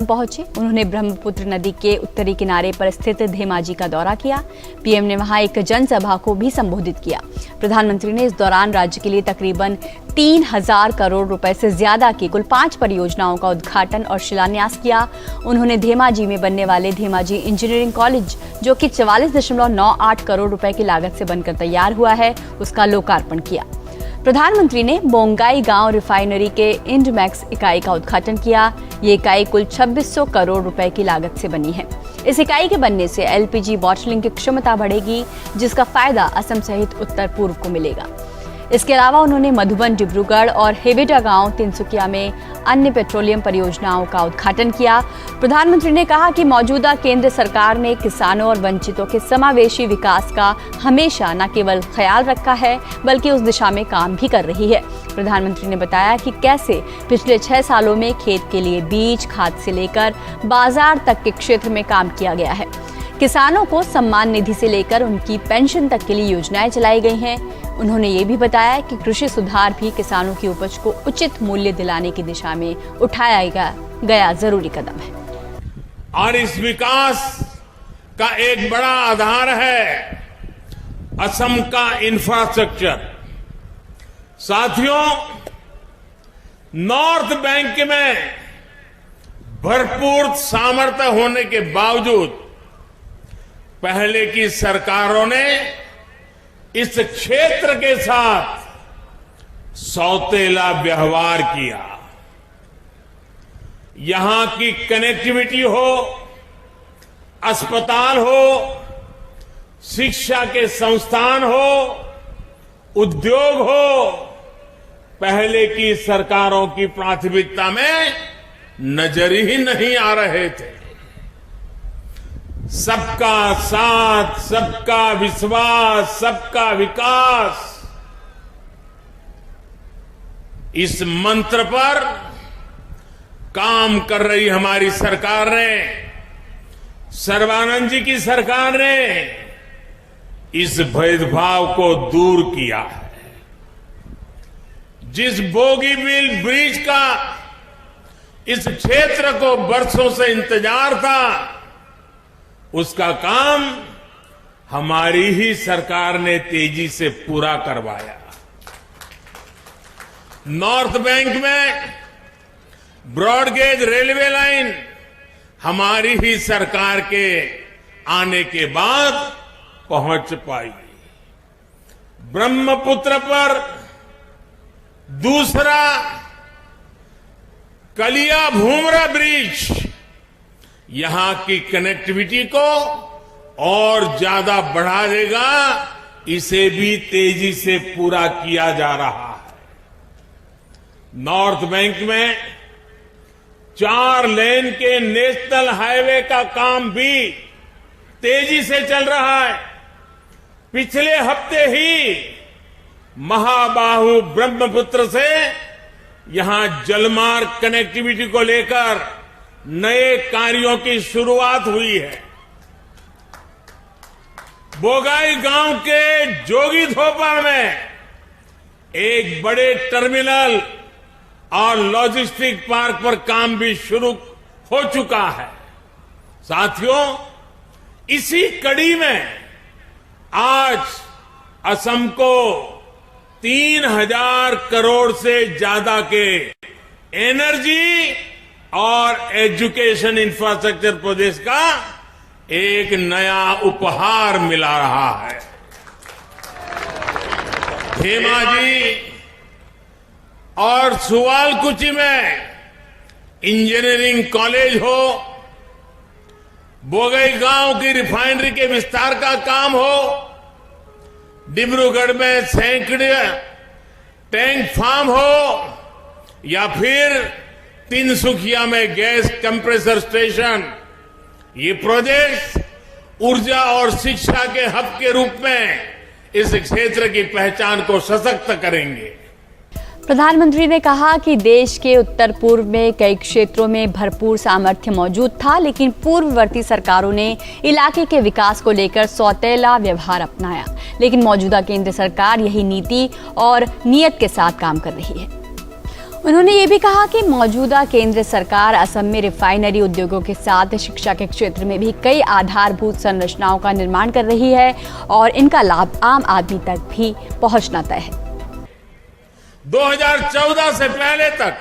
पहुंचे। उन्होंने ब्रह्मपुत्र नदी के उत्तरी किनारे पर स्थित धेमाजी का दौरा किया। पीएम ने वहां एक जनसभा को भी संबोधित किया। प्रधानमंत्री ने इस दौरान राज्य के लिए तकरीबन 3000 करोड़ रुपए से ज्यादा की कुल 5 परियोजनाओं का उद्घाटन और शिलान्यास किया। उन्होंने धेमाजी में बनने वाले धेमाजी इंजीनियरिंग कॉलेज, जो कि 44.98 करोड़ रुपए की लागत से बनकर तैयार हुआ है, उसका लोकार्पण किया। प्रधानमंत्री ने बोंगाई गांव रिफाइनरी के इंडमैक्स इकाई का उद्घाटन किया। ये इकाई कुल 2600 करोड़ रुपए की लागत से बनी है। इस इकाई के बनने से एलपीजी बॉटलिंग की क्षमता बढ़ेगी, जिसका फायदा असम सहित उत्तर पूर्व को मिलेगा। इसके अलावा उन्होंने मधुबन, डिब्रूगढ़ और हेबेटा गांव, तिनसुकिया में अन्य पेट्रोलियम परियोजनाओं का उद्घाटन किया। प्रधानमंत्री ने कहा कि मौजूदा केंद्र सरकार ने किसानों और वंचितों के समावेशी विकास का हमेशा न केवल ख्याल रखा है, बल्कि उस दिशा में काम भी कर रही है। प्रधानमंत्री ने बताया कि कैसे पिछले 6 सालों में खेत के लिए बीज, खाद से लेकर बाजार तक के क्षेत्र में काम किया गया है। किसानों को सम्मान निधि से लेकर उनकी पेंशन तक के लिए योजनाएं चलाई गई हैं। उन्होंने ये भी बताया कि कृषि सुधार भी किसानों की उपज को उचित मूल्य दिलाने की दिशा में उठाया गया जरूरी कदम है। और इस विकास का एक बड़ा आधार है असम का इंफ्रास्ट्रक्चर। साथियों, नॉर्थ बैंक में भरपूर सामर्थ्य होने के बावजूद पहले की सरकारों ने इस क्षेत्र के साथ सौतेला व्यवहार किया। यहां की कनेक्टिविटी हो, अस्पताल हो, शिक्षा के संस्थान हो, उद्योग हो, पहले की सरकारों की प्राथमिकता में नजर ही नहीं आ रहे थे। सबका साथ, सबका विश्वास, सबका विकास, इस मंत्र पर काम कर रही हमारी सरकार ने, सर्बानंद जी की सरकार ने इस भेदभाव को दूर किया है। जिस बोगीबील ब्रिज का इस क्षेत्र को बरसों से इंतजार था, उसका काम हमारी ही सरकार ने तेजी से पूरा करवाया। नॉर्थ बैंक में ब्रॉडगेज रेलवे लाइन हमारी ही सरकार के आने के बाद पहुंच पाई। ब्रह्मपुत्र पर दूसरा कलिया भूमरा ब्रिज यहां की कनेक्टिविटी को और ज्यादा बढ़ा देगा। इसे भी तेजी से पूरा किया जा रहा है। नॉर्थ बैंक में 4 लेन के नेशनल हाईवे का काम भी तेजी से चल रहा है। पिछले हफ्ते ही महाबाहु ब्रह्मपुत्र से यहां जलमार्ग कनेक्टिविटी को लेकर नए कार्यों की शुरुआत हुई है। बोगाई गांव के जोगीधोपा में एक बड़े टर्मिनल और लॉजिस्टिक पार्क पर काम भी शुरू हो चुका है। साथियों, इसी कड़ी में आज असम को 3000 करोड़ से ज्यादा के एनर्जी और एजुकेशन इंफ्रास्ट्रक्चर प्रोजेक्ट का एक नया उपहार मिला रहा है। धेमाजी और सुवालकुची में इंजीनियरिंग कॉलेज हो, बोगई गांव की रिफाइनरी के विस्तार का काम हो, डिब्रूगढ़ में सैकड़े टैंक फार्म हो, या फिर तिनसुकिया में गैस कंप्रेसर स्टेशन, ये प्रोजेक्ट ऊर्जा और शिक्षा के हब के रूप में इस क्षेत्र की पहचान को सशक्त करेंगे। प्रधानमंत्री ने कहा कि देश के उत्तर पूर्व में कई क्षेत्रों में भरपूर सामर्थ्य मौजूद था, लेकिन पूर्ववर्ती सरकारों ने इलाके के विकास को लेकर सौतेला व्यवहार अपनाया। लेकिन मौजूदा केंद्र सरकार यही नीति और नियत के साथ काम कर रही है। उन्होंने ये भी कहा कि मौजूदा केंद्र सरकार असम में रिफाइनरी उद्योगों के साथ शिक्षा के क्षेत्र में भी कई आधारभूत संरचनाओं का निर्माण कर रही है और इनका लाभ आम आदमी तक भी पहुंचना तय है। 2014 से पहले तक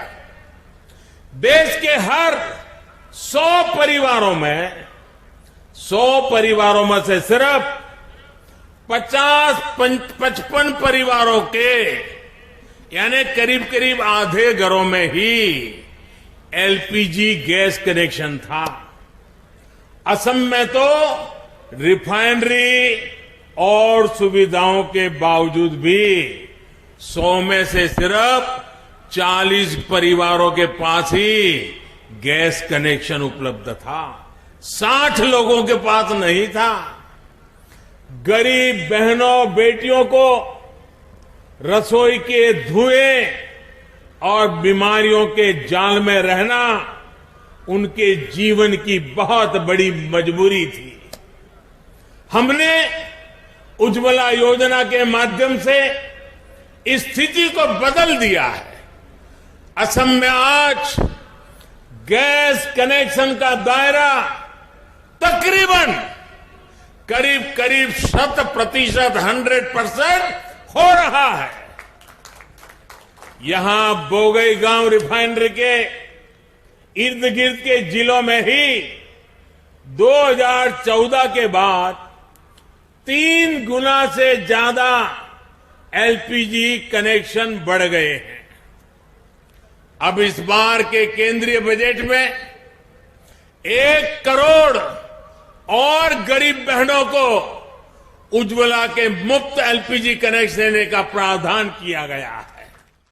देश के हर 100 परिवारों में से सिर्फ 50-55 परिवारों के यानी करीब करीब आधे घरों में ही एलपीजी गैस कनेक्शन था। असम में तो रिफाइनरी और सुविधाओं के बावजूद भी 100 में से सिर्फ 40 परिवारों के पास ही गैस कनेक्शन उपलब्ध था, 60 लोगों के पास नहीं था। गरीब बहनों बेटियों को रसोई के धुएं और बीमारियों के जाल में रहना उनके जीवन की बहुत बड़ी मजबूरी थी। हमने उज्ज्वला योजना के माध्यम से इस स्थिति को बदल दिया है। असम में आज गैस कनेक्शन का दायरा तकरीबन करीब 100% हो रहा है। यहां बोगईगांव रिफाइनरी के इर्द गिर्द के जिलों में ही 2014 के बाद 3 गुना से ज्यादा एलपीजी कनेक्शन बढ़ गए हैं। अब इस बार के केंद्रीय बजट में 1 करोड़ और गरीब बहनों को उज्ज्वला के मुफ्त एलपीजी कनेक्शन देने का प्रावधान किया गया है।